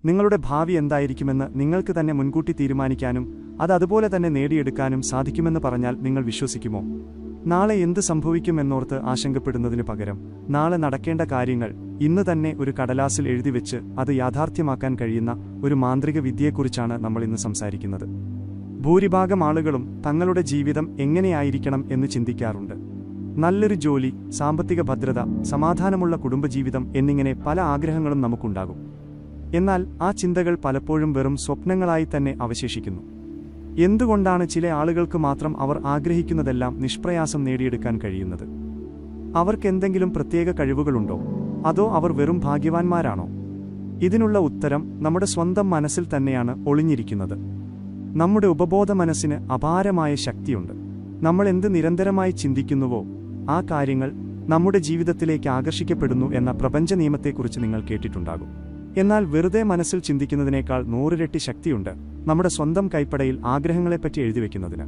നിങ്ങളുടെ ഭാവി എന്തായിരിക്കുമെന്ന് നിങ്ങൾക്ക് തന്നെ മുൻകൂട്ടി തീരുമാനിക്കാനും അത് അതുപോലെ തന്നെ നേടിയെടുക്കാനും സാധിക്കുമെന്ന് പറഞ്ഞാൽ നിങ്ങൾ വിശ്വസിക്കുമോ? നാളെ എന്ത് സംഭവിക്കുമെന്നോർത്ത് ആശങ്കപ്പെടുന്നതിനു പകരം നാളെ നടക്കേണ്ട കാര്യങ്ങൾ ഇന്ന് തന്നെ ഒരു കടലാസിൽ എഴുതിവെച്ച് അത് യാഥാർത്ഥ്യമാക്കാൻ കഴിയുന്ന ഒരു മാന്ത്രിക വിദ്യയെക്കുറിച്ചാണ് നമ്മൾ ഇന്ന് സംസാരിക്കുന്നത്. ഭൂരിഭാഗം ആളുകളും തങ്ങളുടെ ജീവിതം എങ്ങനെയായിരിക്കണം എന്ന് ചിന്തിക്കാറുണ്ട്. നല്ലൊരു ജോലി, സാമ്പത്തിക ഭദ്രത, സമാധാനമുള്ള കുടുംബജീവിതം എന്നിങ്ങനെ പല ആഗ്രഹങ്ങളും നമുക്കുണ്ടാകും. എന്നാൽ ആ ചിന്തകൾ പലപ്പോഴും വെറും സ്വപ്നങ്ങളായി തന്നെ അവശേഷിക്കുന്നു. എന്തുകൊണ്ടാണ് ചില ആളുകൾക്ക് മാത്രം അവർ ആഗ്രഹിക്കുന്നതെല്ലാം നിഷ്പ്രയാസം നേടിയെടുക്കാൻ കഴിയുന്നത്? അവർക്കെന്തെങ്കിലും പ്രത്യേക കഴിവുകളുണ്ടോ? അതോ അവർ വെറും ഭാഗ്യവാന്മാരാണോ? ഇതിനുള്ള ഉത്തരം നമ്മുടെ സ്വന്തം മനസ്സിൽ തന്നെയാണ് ഒളിഞ്ഞിരിക്കുന്നത്. നമ്മുടെ ഉപബോധ മനസ്സിന് അപാരമായ ശക്തിയുണ്ട്. നമ്മൾ എന്ത് നിരന്തരമായി ചിന്തിക്കുന്നുവോ ആ കാര്യങ്ങൾ നമ്മുടെ ജീവിതത്തിലേക്ക് ആകർഷിക്കപ്പെടുന്നു എന്ന പ്രപഞ്ച നിയമത്തെക്കുറിച്ച് നിങ്ങൾ കേട്ടിട്ടുണ്ടാകും. എന്നാൽ വെറുതെ മനസ്സിൽ ചിന്തിക്കുന്നതിനേക്കാൾ 100 ഇരട്ടി ശക്തിയുണ്ട് നമ്മുടെ സ്വന്തം കൈപ്പടയിൽ ആഗ്രഹങ്ങളെപ്പറ്റി എഴുതിവെക്കുന്നതിന്.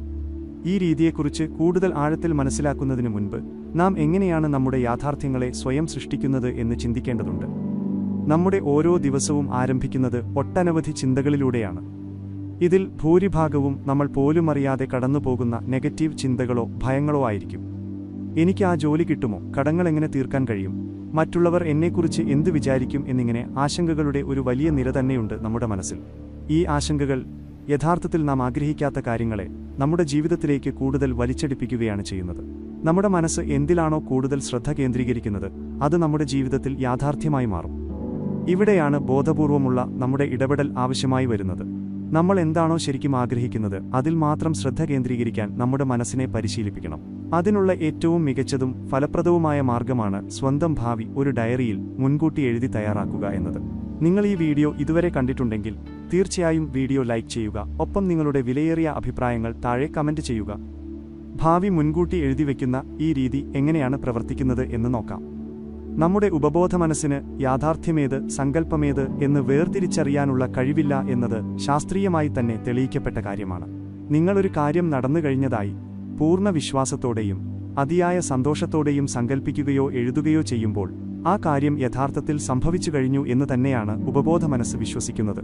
ഈ രീതിയെക്കുറിച്ച് കൂടുതൽ ആഴത്തിൽ മനസ്സിലാക്കുന്നതിനു മുൻപ് നാം എങ്ങനെയാണ് നമ്മുടെ യാഥാർത്ഥ്യങ്ങളെ സ്വയം സൃഷ്ടിക്കുന്നത് എന്ന് ചിന്തിക്കേണ്ടതുണ്ട്. നമ്മുടെ ഓരോ ദിവസവും ആരംഭിക്കുന്നത് ഒട്ടനവധി ചിന്തകളിലൂടെയാണ്. ഇതിൽ ഭൂരിഭാഗവും നമ്മൾ പോലുമറിയാതെ കടന്നുപോകുന്ന നെഗറ്റീവ് ചിന്തകളോ ഭയങ്ങളോ ആയിരിക്കും. എനിക്ക് ആ ജോലി കിട്ടുമോ? കടങ്ങൾ എങ്ങനെ തീർക്കാൻ കഴിയും? മറ്റുള്ളവർ എന്നെക്കുറിച്ച് എന്ത് വിചാരിക്കും എന്നിങ്ങനെ ആശങ്കകളുടെ ഒരു വലിയ നിര തന്നെയുണ്ട് നമ്മുടെ മനസ്സിൽ. ഈ ആശങ്കകൾ യഥാർത്ഥത്തിൽ നാം ആഗ്രഹിക്കാത്ത കാര്യങ്ങളെ നമ്മുടെ ജീവിതത്തിലേക്ക് കൂടുതൽ വലിച്ചടിപ്പിക്കുകയാണ് ചെയ്യുന്നത്. നമ്മുടെ മനസ്സ് എന്തിലാണോ കൂടുതൽ ശ്രദ്ധ കേന്ദ്രീകരിക്കുന്നത് അത് നമ്മുടെ ജീവിതത്തിൽ യാഥാർത്ഥ്യമായി മാറും. ഇവിടെയാണ് ബോധപൂർവമുള്ള നമ്മുടെ ഇടപെടൽ ആവശ്യമായി വരുന്നത്. നമ്മൾ എന്താണോ ശരിക്കും ആഗ്രഹിക്കുന്നത് അതിൽ മാത്രം ശ്രദ്ധ കേന്ദ്രീകരിക്കാൻ നമ്മുടെ മനസ്സിനെ പരിശീലിപ്പിക്കണം. അതിനുള്ള ഏറ്റവും മികച്ചതും ഫലപ്രദവുമായ മാർഗമാണ് സ്വന്തം ഭാവി ഒരു ഡയറിയിൽ മുൻകൂട്ടി എഴുതി തയ്യാറാക്കുക എന്നത്. നിങ്ങൾ ഈ വീഡിയോ ഇതുവരെ കണ്ടിട്ടുണ്ടെങ്കിൽ തീർച്ചയായും വീഡിയോ ലൈക്ക് ചെയ്യുക. ഒപ്പം നിങ്ങളുടെ വിലയേറിയ അഭിപ്രായങ്ങൾ താഴെ കമന്റ് ചെയ്യുക. ഭാവി മുൻകൂട്ടി എഴുതിവെക്കുന്ന ഈ രീതി എങ്ങനെയാണ് പ്രവർത്തിക്കുന്നത് എന്ന് നോക്കാം. നമ്മുടെ ഉപബോധ മനസ്സിന് യാഥാർത്ഥ്യമേത് സങ്കല്പമേത് എന്ന് വേർതിരിച്ചറിയാനുള്ള കഴിവില്ല എന്നത് ശാസ്ത്രീയമായി തന്നെ തെളിയിക്കപ്പെട്ട കാര്യമാണ്. നിങ്ങളൊരു കാര്യം നടന്നു കഴിഞ്ഞതായി പൂർണ്ണ വിശ്വാസത്തോടെയും അതിയായ സന്തോഷത്തോടെയും സങ്കല്പിക്കുകയോ എഴുതുകയോ ചെയ്യുമ്പോൾ ആ കാര്യം യഥാർത്ഥത്തിൽ സംഭവിച്ചു കഴിഞ്ഞു എന്ന് തന്നെയാണ് ഉപബോധ മനസ്സ് വിശ്വസിക്കുന്നത്.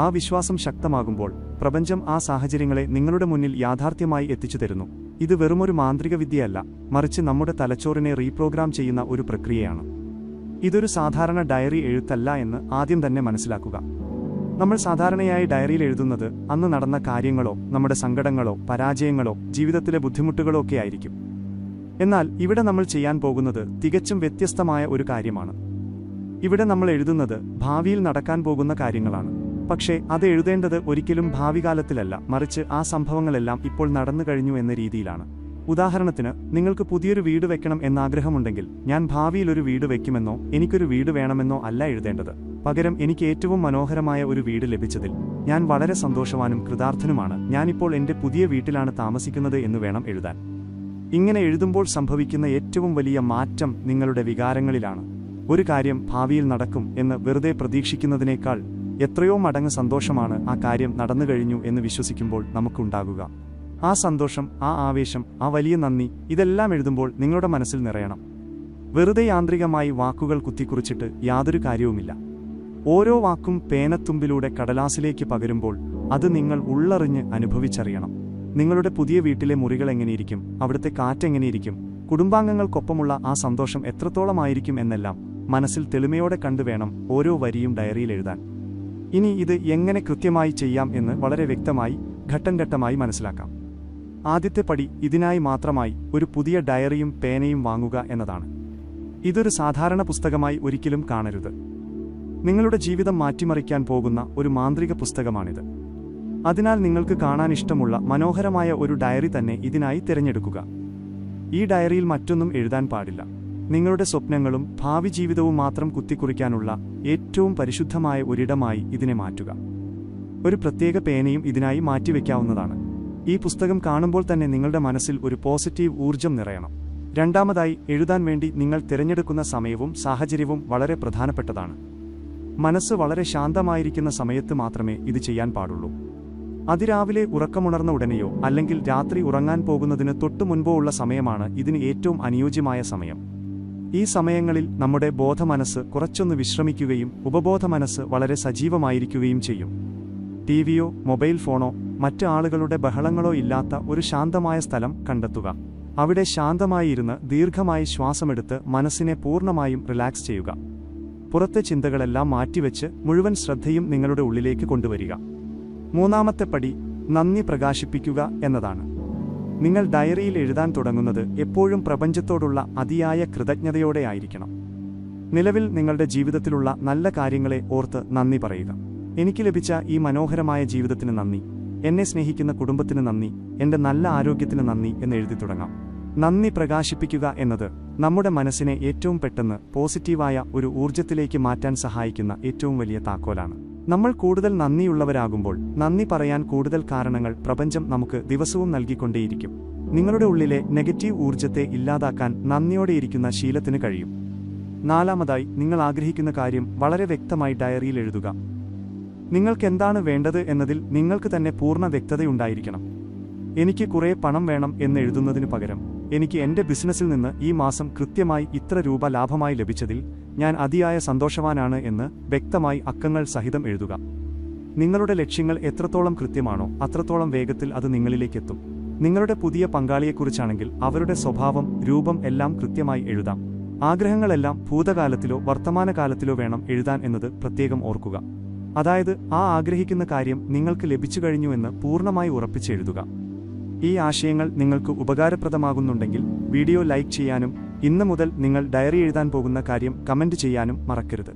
ആ വിശ്വാസം ശക്തമാകുമ്പോൾ പ്രപഞ്ചം ആ സാഹചര്യങ്ങളെ നിങ്ങളുടെ മുന്നിൽ യാഥാർത്ഥ്യമായി എത്തിച്ചു തരുന്നു. ഇത് വെറുമൊരു മാന്ത്രിക വിദ്യയല്ല, മറിച്ച് നമ്മുടെ തലച്ചോറിനെ റീപ്രോഗ്രാം ചെയ്യുന്ന ഒരു പ്രക്രിയയാണ്. ഇതൊരു സാധാരണ ഡയറി എഴുത്തല്ല എന്ന് ആദ്യം തന്നെ മനസ്സിലാക്കുക. നമ്മൾ സാധാരണയായി ഡയറിയിൽ എഴുതുന്നത് അന്ന് നടന്ന കാര്യങ്ങളോ നമ്മുടെ സങ്കടങ്ങളോ പരാജയങ്ങളോ ജീവിതത്തിലെ ബുദ്ധിമുട്ടുകളോ ഒക്കെ ആയിരിക്കും. എന്നാൽ ഇവിടെ നമ്മൾ ചെയ്യാൻ പോകുന്നത് തികച്ചും വ്യത്യസ്തമായ ഒരു കാര്യമാണ്. ഇവിടെ നമ്മൾ എഴുതുന്നത് ഭാവിയിൽ നടക്കാൻ പോകുന്ന കാര്യങ്ങളാണ്. പക്ഷേ അത് എഴുതേണ്ടത് ഒരിക്കലും ഭാവികാലത്തിലല്ല, മറിച്ച് ആ സംഭവങ്ങളെല്ലാം ഇപ്പോൾ നടന്നു കഴിഞ്ഞു എന്ന രീതിയിലാണ്. ഉദാഹരണത്തിന്, നിങ്ങൾക്ക് പുതിയൊരു വീട് വെക്കണം എന്നാഗ്രഹമുണ്ടെങ്കിൽ ഞാൻ ഭാവിയിൽ ഒരു വീട് വെക്കുമെന്നോ എനിക്കൊരു വീട് വേണമെന്നോ അല്ല എഴുതേണ്ടത്. പകരം എനിക്ക് ഏറ്റവും മനോഹരമായ ഒരു വീട് ലഭിച്ചതിൽ ഞാൻ വളരെ സന്തോഷവാനും കൃതാർത്ഥനുമാണ്, ഞാനിപ്പോൾ എൻ്റെ പുതിയ വീട്ടിലാണ് താമസിക്കുന്നത് എന്ന് വേണം എഴുതാൻ. ഇങ്ങനെ എഴുതുമ്പോൾ സംഭവിക്കുന്ന ഏറ്റവും വലിയ മാറ്റം നിങ്ങളുടെ വികാരങ്ങളിലാണ്. ഒരു കാര്യം ഭാവിയിൽ നടക്കും എന്ന് വെറുതെ പ്രതീക്ഷിക്കുന്നതിനേക്കാൾ എത്രയോ മടങ്ങ് സന്തോഷമാണ് ആ കാര്യം നടന്നു കഴിഞ്ഞു എന്ന് വിശ്വസിക്കുമ്പോൾ നമുക്കുണ്ടാകുക. ആ സന്തോഷം, ആ ആവേശം, ആ വലിയ നന്ദി, ഇതെല്ലാം എഴുതുമ്പോൾ നിങ്ങളുടെ മനസ്സിൽ നിറയണം. വെറുതെ യാന്ത്രികമായി വാക്കുകൾ കുത്തിക്കുറിച്ചിട്ട് യാതൊരു കാര്യവുമില്ല. ഓരോ വാക്കും പേനത്തുമ്പിലൂടെ കടലാസിലേക്ക് പകരുമ്പോൾ അത് നിങ്ങൾ ഉള്ളറിഞ്ഞ് അനുഭവിച്ചറിയണം. നിങ്ങളുടെ പുതിയ വീട്ടിലെ മുറികൾ എങ്ങനെയിരിക്കും, അവിടുത്തെ കാറ്റെങ്ങനെയിരിക്കും, കുടുംബാംഗങ്ങൾക്കൊപ്പമുള്ള ആ സന്തോഷം എത്രത്തോളമായിരിക്കും എന്നെല്ലാം മനസ്സിൽ തെളിമയോടെ കണ്ടുവേണം ഓരോ വരിയും ഡയറിയിൽ എഴുതാൻ. ഇനി ഇത് എങ്ങനെ കൃത്യമായി ചെയ്യാം എന്ന് വളരെ വ്യക്തമായി ഘട്ടം ഘട്ടമായി മനസ്സിലാക്കാം. ആദ്യത്തെ പടി ഇതിനായി മാത്രമായി ഒരു പുതിയ ഡയറിയും പേനയും വാങ്ങുക എന്നതാണ്. ഇതൊരു സാധാരണ പുസ്തകമായി ഒരിക്കലും കാണരുത്. നിങ്ങളുടെ ജീവിതം മാറ്റിമറിക്കാൻ പോകുന്ന ഒരു മാന്ത്രിക പുസ്തകമാണിത്. അതിനാൽ നിങ്ങൾക്ക് കാണാൻ ഇഷ്ടമുള്ള മനോഹരമായ ഒരു ഡയറി തന്നെ ഇതിനായി തിരഞ്ഞെടുക്കുക. ഈ ഡയറിയിൽ മറ്റൊന്നും എഴുതാൻ പാടില്ല. നിങ്ങളുടെ സ്വപ്നങ്ങളും ഭാവി ജീവിതവും മാത്രം കുത്തിക്കുറിക്കാനുള്ള ഏറ്റവും പരിശുദ്ധമായ ഒരിടമായി ഇതിനെ മാറ്റുക. ഒരു പ്രത്യേക പേനയും ഇതിനായി മാറ്റിവെക്കാവുന്നതാണ്. ഈ പുസ്തകം കാണുമ്പോൾ തന്നെ നിങ്ങളുടെ മനസ്സിൽ ഒരു പോസിറ്റീവ് ഊർജം നിറയണം. രണ്ടാമതായി, എഴുതാൻ വേണ്ടി നിങ്ങൾ തിരഞ്ഞെടുക്കുന്ന സമയവും സാഹചര്യവും വളരെ പ്രധാനപ്പെട്ടതാണ്. മനസ്സ് വളരെ ശാന്തമായിരിക്കുന്ന സമയത്ത് മാത്രമേ ഇത് ചെയ്യാൻ പാടുള്ളൂ. അതിരാവിലെ ഉറക്കമുണർന്ന ഉടനെയോ അല്ലെങ്കിൽ രാത്രി ഉറങ്ങാൻ പോകുന്നതിന് തൊട്ടു മുൻപോ ഉള്ള സമയമാണ് ഇതിന് ഏറ്റവും അനുയോജ്യമായ സമയം. ഈ സമയങ്ങളിൽ നമ്മുടെ ബോധമനസ്സ് കുറച്ചൊന്ന് വിശ്രമിക്കുകയും ഉപബോധമനസ്സ് വളരെ സജീവമായിരിക്കുകയും ചെയ്യും. ടിവിയോ മൊബൈൽ ഫോണോ മറ്റ് ആളുകളുടെ ബഹളങ്ങളോ ഇല്ലാത്ത ഒരു ശാന്തമായ സ്ഥലം കണ്ടെത്തുക. അവിടെ ശാന്തമായി ഇരുന്ന് ദീർഘമായി ശ്വാസമെടുത്ത് മനസ്സിനെ പൂർണ്ണമായും റിലാക്സ് ചെയ്യുക. പുറത്തെ ചിന്തകളെല്ലാം മാറ്റിവെച്ച് മുഴുവൻ ശ്രദ്ധയും നിങ്ങളുടെ ഉള്ളിലേക്ക് കൊണ്ടുവരിക. മൂന്നാമത്തെ പടി നന്ദി പ്രകാശിപ്പിക്കുക എന്നതാണ്. നിങ്ങൾ ഡയറിയിൽ എഴുതാൻ തുടങ്ങുന്നത് എപ്പോഴും പ്രപഞ്ചത്തോടുള്ള അതിയായ കൃതജ്ഞതയോടെ ആയിരിക്കണം. നിലവിൽ നിങ്ങളുടെ ജീവിതത്തിലുള്ള നല്ല കാര്യങ്ങളെ ഓർത്ത് നന്ദി പറയുക. എനിക്ക് ലഭിച്ച ഈ മനോഹരമായ ജീവിതത്തിന് നന്ദി, എന്നെ സ്നേഹിക്കുന്ന കുടുംബത്തിന് നന്ദി, എൻ്റെ നല്ല ആരോഗ്യത്തിന് നന്ദി എന്ന് എഴുതി തുടങ്ങാം. നന്ദി പ്രകാശിപ്പിക്കുക എന്നത് നമ്മുടെ മനസ്സിനെ ഏറ്റവും പെട്ടെന്ന് പോസിറ്റീവായ ഒരു ഊർജ്ജത്തിലേക്ക് മാറ്റാൻ സഹായിക്കുന്ന ഏറ്റവും വലിയ താക്കോലാണ്. നമ്മൾ കൂടുതൽ നന്ദിയുള്ളവരാകുമ്പോൾ നന്ദി പറയാൻ കൂടുതൽ കാരണങ്ങൾ പ്രപഞ്ചം നമുക്ക് ദിവസവും നൽകിക്കൊണ്ടേയിരിക്കും. നിങ്ങളുടെ ഉള്ളിലെ നെഗറ്റീവ് ഊർജ്ജത്തെ ഇല്ലാതാക്കാൻ നന്ദിയോടെയിരിക്കുന്ന ശീലത്തിന് കഴിയും. നാലാമതായി, നിങ്ങൾ ആഗ്രഹിക്കുന്ന കാര്യം വളരെ വ്യക്തമായി ഡയറിയിൽ എഴുതുക. നിങ്ങൾക്കെന്താണ് വേണ്ടത് എന്നതിൽ നിങ്ങൾക്ക് തന്നെ പൂർണ്ണ വ്യക്തതയുണ്ടായിരിക്കണം. എനിക്ക് കുറേ പണം വേണം എന്ന് എഴുതുന്നതിനു പകരം, എനിക്ക് എൻ്റെ ബിസിനസ്സിൽ നിന്ന് ഈ മാസം കൃത്യമായി ഇത്ര രൂപ ലാഭമായി ലഭിച്ചതിൽ ഞാൻ അതിയായ സന്തോഷവാനാണ് എന്ന് വ്യക്തമായി അക്കങ്ങൾ സഹിതം എഴുതുക. നിങ്ങളുടെ ലക്ഷ്യങ്ങൾ എത്രത്തോളം കൃത്യമാണോ അത്രത്തോളം വേഗത്തിൽ അത് നിങ്ങളിലേക്കെത്തും. നിങ്ങളുടെ പുതിയ പങ്കാളിയെക്കുറിച്ചാണെങ്കിൽ അവരുടെ സ്വഭാവം, രൂപം എല്ലാം കൃത്യമായി എഴുതാം. ആഗ്രഹങ്ങളെല്ലാം ഭൂതകാലത്തിലോ വർത്തമാനകാലത്തിലോ വേണം എഴുതാൻ എന്നത് പ്രത്യേകം ഓർക്കുക. അതായത് ആ ആഗ്രഹിക്കുന്ന കാര്യം നിങ്ങൾക്ക് ലഭിച്ചു കഴിഞ്ഞുവെന്ന് പൂർണ്ണമായി ഉറപ്പിച്ചെഴുതുക. ഈ ആശയങ്ങൾ നിങ്ങൾക്ക് ഉപകാരപ്രദമാകുന്നുണ്ടെങ്കിൽ വീഡിയോ ലൈക്ക് ചെയ്യാനും ഇന്ന് മുതൽ നിങ്ങൾ ഡയറി എഴുതാൻ പോകുന്ന കാര്യം കമന്റ് ചെയ്യാനും മറക്കരുത്.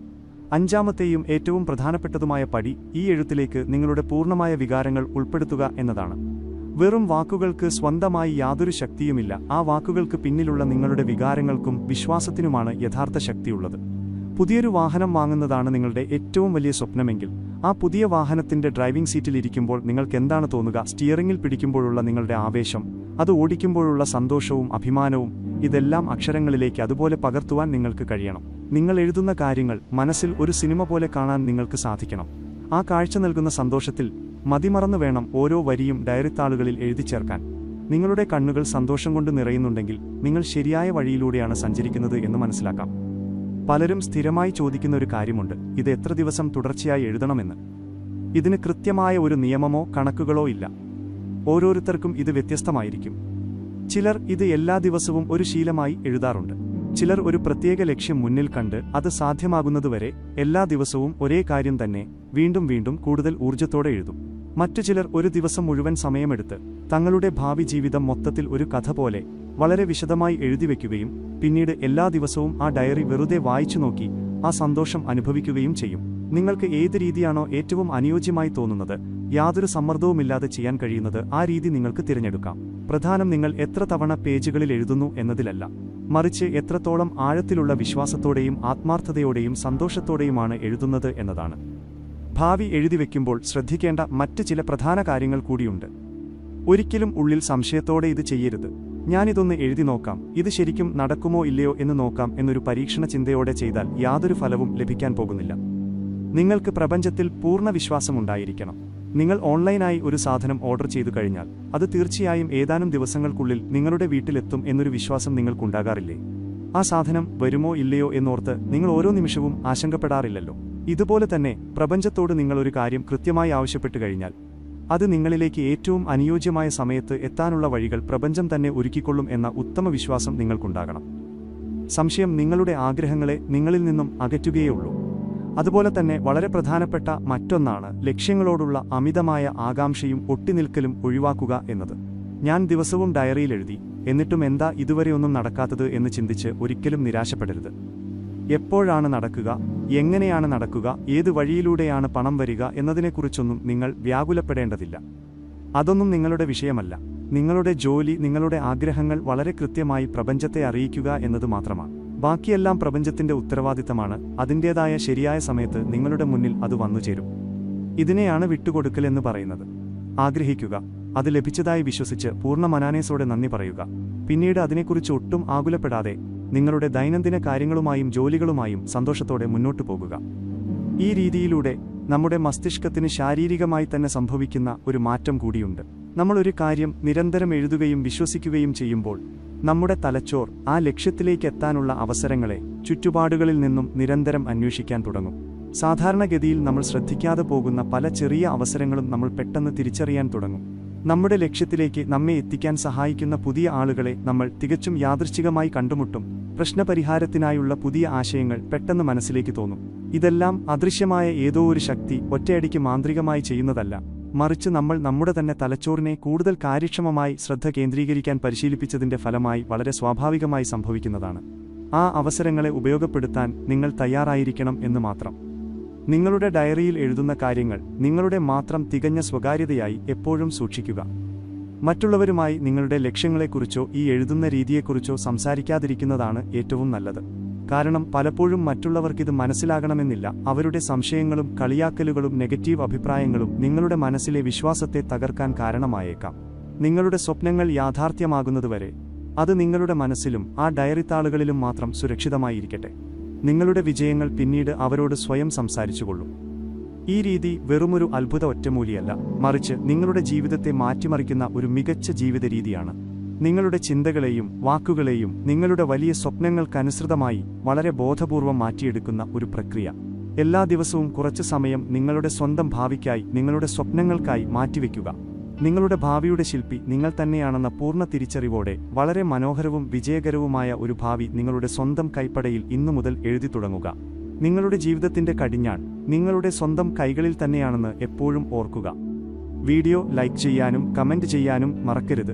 അഞ്ചാമത്തെയും ഏറ്റവും പ്രധാനപ്പെട്ടതുമായ പടി ഈ എഴുത്തിലേക്ക് നിങ്ങളുടെ പൂർണ്ണമായ വികാരങ്ങൾ ഉൾപ്പെടുത്തുക എന്നതാണ്. വെറും വാക്കുകൾക്ക് സ്വന്തമായി യാതൊരു ശക്തിയുമില്ല. ആ വാക്കുകൾക്ക് പിന്നിലുള്ള നിങ്ങളുടെ വികാരങ്ങൾക്കും വിശ്വാസത്തിനുമാണ് യഥാർത്ഥ ശക്തിയുള്ളത്. പുതിയൊരു വാഹനം വാങ്ങുന്നതാണ് നിങ്ങളുടെ ഏറ്റവും വലിയ സ്വപ്നമെങ്കിൽ ആ പുതിയ വാഹനത്തിന്റെ ഡ്രൈവിംഗ് സീറ്റിൽ ഇരിക്കുമ്പോൾ നിങ്ങൾക്ക് എന്താണ് തോന്നുക? സ്റ്റിയറിംഗിൽ പിടിക്കുമ്പോഴുള്ള നിങ്ങളുടെ ആവേശം, അത് ഓടിക്കുമ്പോഴുള്ള സന്തോഷവും അഭിമാനവും, ഇതെല്ലാം അക്ഷരങ്ങളിലേക്ക് അതുപോലെ പകർത്തുവാൻ നിങ്ങൾക്ക് കഴിയണം. നിങ്ങൾ എഴുതുന്ന കാര്യങ്ങൾ മനസ്സിൽ ഒരു സിനിമ പോലെ കാണാൻ നിങ്ങൾക്ക് സാധിക്കണം. ആ കാഴ്ച നൽകുന്ന സന്തോഷത്തിൽ മതിമറന്നു വേണം ഓരോ വരിയും ഡയറിത്താളുകളിൽ എഴുതി ചേർക്കാൻ. നിങ്ങളുടെ കണ്ണുകൾ സന്തോഷം കൊണ്ട് നിറയുന്നുണ്ടെങ്കിൽ നിങ്ങൾ ശരിയായ വഴിയിലൂടെയാണ് സഞ്ചരിക്കുന്നത് എന്ന് മനസ്സിലാക്കാം. പലരും സ്ഥിരമായി ചോദിക്കുന്ന ഒരു കാര്യമുണ്ട്, ഇത് എത്ര ദിവസം തുടർച്ചയായി എഴുതണമെന്ന്. ഇതിന് കൃത്യമായ ഒരു നിയമമോ കണക്കുകളോ ഇല്ല. ഓരോരുത്തർക്കും ഇത് വ്യത്യസ്തമായിരിക്കും. ചിലർ ഇത് എല്ലാ ദിവസവും ഒരു ശീലമായി എഴുതാറുണ്ട്. ചിലർ ഒരു പ്രത്യേക ലക്ഷ്യം മുന്നിൽ കണ്ട് അത് സാധ്യമാകുന്നതുവരെ എല്ലാ ദിവസവും ഒരേ കാര്യം തന്നെ വീണ്ടും വീണ്ടും കൂടുതൽ ഊർജ്ജത്തോടെ എഴുതും. മറ്റു ചിലർ ഒരു ദിവസം മുഴുവൻ സമയമെടുത്ത് തങ്ങളുടെ ഭാവി ജീവിതം മൊത്തത്തിൽ ഒരു കഥ പോലെ വളരെ വിശദമായി എഴുതിവെക്കുകയും പിന്നീട് എല്ലാ ദിവസവും ആ ഡയറി വെറുതെ വായിച്ചു നോക്കി ആ സന്തോഷം അനുഭവിക്കുകയും ചെയ്യും. നിങ്ങൾക്ക് ഏത് രീതിയാണോ ഏറ്റവും അനുയോജ്യമായി തോന്നുന്നത്, യാതൊരു സമ്മർദ്ദവുമില്ലാതെ ചെയ്യാൻ കഴിയുന്നത്, ആ രീതി നിങ്ങൾക്ക് തിരഞ്ഞെടുക്കാം. പ്രധാനം നിങ്ങൾ എത്ര തവണ പേജുകളിൽ എഴുതുന്നു എന്നതിലല്ല, മറിച്ച് എത്രത്തോളം ആഴത്തിലുള്ള വിശ്വാസത്തോടെയും ആത്മാർത്ഥതയോടെയും സന്തോഷത്തോടെയുമാണ് എഴുതുന്നത് എന്നതാണ്. ഭാവി എഴുതിവെക്കുമ്പോൾ ശ്രദ്ധിക്കേണ്ട മറ്റ് ചില പ്രധാന കാര്യങ്ങൾ കൂടിയുണ്ട്. ഒരിക്കലും ഉള്ളിൽ സംശയത്തോടെ ഇത് ചെയ്യരുത്. ഞാനിതൊന്ന് എഴുതി നോക്കാം, ഇത് ശരിക്കും നടക്കുമോ ഇല്ലയോ എന്ന് നോക്കാം എന്നൊരു പരീക്ഷണ ചിന്തയോടെ ചെയ്താൽ യാതൊരു ഫലവും ലഭിക്കാൻ പോകുന്നില്ല. നിങ്ങൾക്ക് പ്രപഞ്ചത്തിൽ പൂർണ്ണ വിശ്വാസമുണ്ടായിരിക്കണം. നിങ്ങൾ ഓൺലൈനായി ഒരു സാധനം ഓർഡർ ചെയ്തു കഴിഞ്ഞാൽ അത് തീർച്ചയായും ഏതാനും ദിവസങ്ങൾക്കുള്ളിൽ നിങ്ങളുടെ വീട്ടിലെത്തും എന്നൊരു വിശ്വാസം നിങ്ങൾക്കുണ്ടാകാറില്ലേ? ആ സാധനം വരുമോ ഇല്ലയോ എന്നോർത്ത് നിങ്ങൾ ഓരോ നിമിഷവും ആശങ്കപ്പെടാറില്ലല്ലോ. ഇതുപോലെ തന്നെ പ്രപഞ്ചത്തോട് നിങ്ങൾ ഒരു കാര്യം കൃത്യമായി ആവശ്യപ്പെട്ടു കഴിഞ്ഞാൽ അത് നിങ്ങളിലേക്ക് ഏറ്റവും അനുയോജ്യമായ സമയത്ത് എത്താനുള്ള വഴികൾ പ്രപഞ്ചം തന്നെ ഒരുക്കിക്കൊള്ളും എന്ന ഉത്തമ വിശ്വാസം നിങ്ങൾക്കുണ്ടാകണം. സംശയം നിങ്ങളുടെ ആഗ്രഹങ്ങളെ നിങ്ങളിൽ നിന്നും അകറ്റുകയുള്ളൂ. അതുപോലെ തന്നെ വളരെ പ്രധാനപ്പെട്ട മറ്റൊന്നാണ് ലക്ഷ്യങ്ങളോടുള്ള അമിതമായ ആകാംക്ഷയും ഒട്ടിനിൽക്കലും ഒഴിവാക്കുക എന്നത്. ഞാൻ ദിവസവും ഡയറിയിൽ എഴുതി, എന്നിട്ടും എന്താ ഇതുവരെ ഒന്നും നടക്കാത്തത് എന്ന് ചിന്തിച്ച് ഒരിക്കലും നിരാശപ്പെടരുത്. എപ്പോഴാണ് നടക്കുക, എങ്ങനെയാണ് നടക്കുക, ഏത് വഴിയിലൂടെയാണ് പണം വരിക എന്നതിനെക്കുറിച്ചൊന്നും നിങ്ങൾ വ്യാകുലപ്പെടേണ്ടതില്ല. അതൊന്നും നിങ്ങളുടെ വിഷയമല്ല. നിങ്ങളുടെ ജോലി, നിങ്ങളുടെ ആഗ്രഹങ്ങൾ വളരെ കൃത്യമായി പ്രപഞ്ചത്തെ അറിയിക്കുക എന്നത് മാത്രമാണ്. ബാക്കിയെല്ലാം പ്രപഞ്ചത്തിന്റെ ഉത്തരവാദിത്തമാണ്. അതിൻ്റേതായ ശരിയായ സമയത്ത് നിങ്ങളുടെ മുന്നിൽ അത് വന്നുചേരും. ഇതിനെയാണ് വിട്ടുകൊടുക്കൽ എന്ന് പറയുന്നത്. ആഗ്രഹിക്കുക, അത് ലഭിച്ചതായി വിശ്വസിച്ച് പൂർണ്ണ മനോനേസോടെ നന്ദി പറയുക. പിന്നീട് അതിനെക്കുറിച്ച് ഒട്ടും ആകുലപ്പെടാതെ നിങ്ങളുടെ ദൈനംദിന കാര്യങ്ങളുമായും ജോലികളുമായും സന്തോഷത്തോടെ മുന്നോട്ടു പോകുക. ഈ രീതിയിലൂടെ നമ്മുടെ മസ്തിഷ്കത്തിന് ശാരീരികമായി തന്നെ സംഭവിക്കുന്ന ഒരു മാറ്റം കൂടിയുണ്ട്. നമ്മൾ ഒരു കാര്യം നിരന്തരം എഴുതുകയും വിശ്വസിക്കുകയും ചെയ്യുമ്പോൾ നമ്മുടെ തലച്ചോർ ആ ലക്ഷ്യത്തിലേക്ക് എത്താനുള്ള അവസരങ്ങളെ ചുറ്റുപാടുകളിൽ നിന്നും നിരന്തരം അന്വേഷിക്കാൻ തുടങ്ങും. സാധാരണഗതിയിൽ നമ്മൾ ശ്രദ്ധിക്കാതെ പോകുന്ന പല ചെറിയ അവസരങ്ങളും നമ്മൾ പെട്ടെന്ന് തിരിച്ചറിയാൻ തുടങ്ങും. നമ്മുടെ ലക്ഷ്യത്തിലേക്ക് നമ്മെ എത്തിക്കാൻ സഹായിക്കുന്ന പുതിയ ആളുകളെ നമ്മൾ തികച്ചും യാദൃച്ഛികമായി കണ്ടുമുട്ടും. പ്രശ്നപരിഹാരത്തിനായുള്ള പുതിയ ആശയങ്ങൾ പെട്ടെന്ന് മനസ്സിലേക്ക് തോന്നും. ഇതെല്ലാം അദൃശ്യമായ ഏതോ ഒരു ശക്തി ഒറ്റയടിക്ക് മാന്ത്രികമായി ചെയ്യുന്നതല്ല, മറിച്ച് നമ്മൾ നമ്മുടെ തന്നെ തലച്ചോറിനെ കൂടുതൽ കാര്യക്ഷമമായി ശ്രദ്ധ കേന്ദ്രീകരിക്കാൻ പരിശീലിപ്പിച്ചതിന്റെ ഫലമായി വളരെ സ്വാഭാവികമായി സംഭവിക്കുന്നതാണ്. ആ അവസരങ്ങളെ ഉപയോഗപ്പെടുത്താൻ നിങ്ങൾ തയ്യാറായിരിക്കണം എന്ന് മാത്രം. നിങ്ങളുടെ ഡയറിയിൽ എഴുതുന്ന കാര്യങ്ങൾ നിങ്ങളുടെ മാത്രം തികഞ്ഞ സ്വകാര്യതയായി എപ്പോഴും സൂക്ഷിക്കുക. മറ്റുള്ളവരുമായി നിങ്ങളുടെ ലക്ഷ്യങ്ങളെക്കുറിച്ചോ ഈ എഴുതുന്ന രീതിയെക്കുറിച്ചോ സംസാരിക്കാതിരിക്കുന്നതാണ് ഏറ്റവും നല്ലത്. കാരണം പലപ്പോഴും മറ്റുള്ളവർക്കിത് മനസ്സിലാകണമെന്നില്ല. അവരുടെ സംശയങ്ങളും കളിയാക്കലുകളും നെഗറ്റീവ് അഭിപ്രായങ്ങളും നിങ്ങളുടെ മനസ്സിലെ വിശ്വാസത്തെ തകർക്കാൻ കാരണമായേക്കാം. നിങ്ങളുടെ സ്വപ്നങ്ങൾ യാഥാർത്ഥ്യമാകുന്നതുവരെ അത് നിങ്ങളുടെ മനസ്സിലും ആ ഡയറിത്താളുകളിലും മാത്രം സുരക്ഷിതമായിരിക്കട്ടെ. നിങ്ങളുടെ വിജയങ്ങൾ പിന്നീട് അവരോട് സ്വയം സംസാരിച്ചുകൊള്ളും. ഈ രീതി വെറുമൊരു അത്ഭുത ഒറ്റമൂലിയല്ല, മറിച്ച് നിങ്ങളുടെ ജീവിതത്തെ മാറ്റിമറിക്കുന്ന ഒരു മികച്ച ജീവിത രീതിയാണ്. നിങ്ങളുടെ ചിന്തകളെയും വാക്കുകളെയും നിങ്ങളുടെ വലിയ സ്വപ്നങ്ങൾക്കനുസൃതമായി വളരെ ബോധപൂർവം മാറ്റിയെടുക്കുന്ന ഒരു പ്രക്രിയ. എല്ലാ ദിവസവും കുറച്ച് സമയം നിങ്ങളുടെ സ്വന്തം ഭാവിക്കായി, നിങ്ങളുടെ സ്വപ്നങ്ങൾക്കായി മാറ്റിവെക്കുക. നിങ്ങളുടെ ഭാവിയുടെ ശില്പി നിങ്ങൾ തന്നെയാണെന്ന പൂർണ്ണ തിരിച്ചറിവോടെ വളരെ മനോഹരവും വിജയകരവുമായ ഒരു ഭാവി നിങ്ങളുടെ സ്വന്തം കൈപ്പടയിൽ ഇന്നു മുതൽ എഴുതി തുടങ്ങുക. നിങ്ങളുടെ ജീവിതത്തിന്റെ കടിഞ്ഞാൺ നിങ്ങളുടെ സ്വന്തം കൈകളിൽ തന്നെയാണെന്ന് എപ്പോഴും ഓർക്കുക. വീഡിയോ ലൈക്ക് ചെയ്യാനും കമന്റ് ചെയ്യാനും മറക്കരുത്.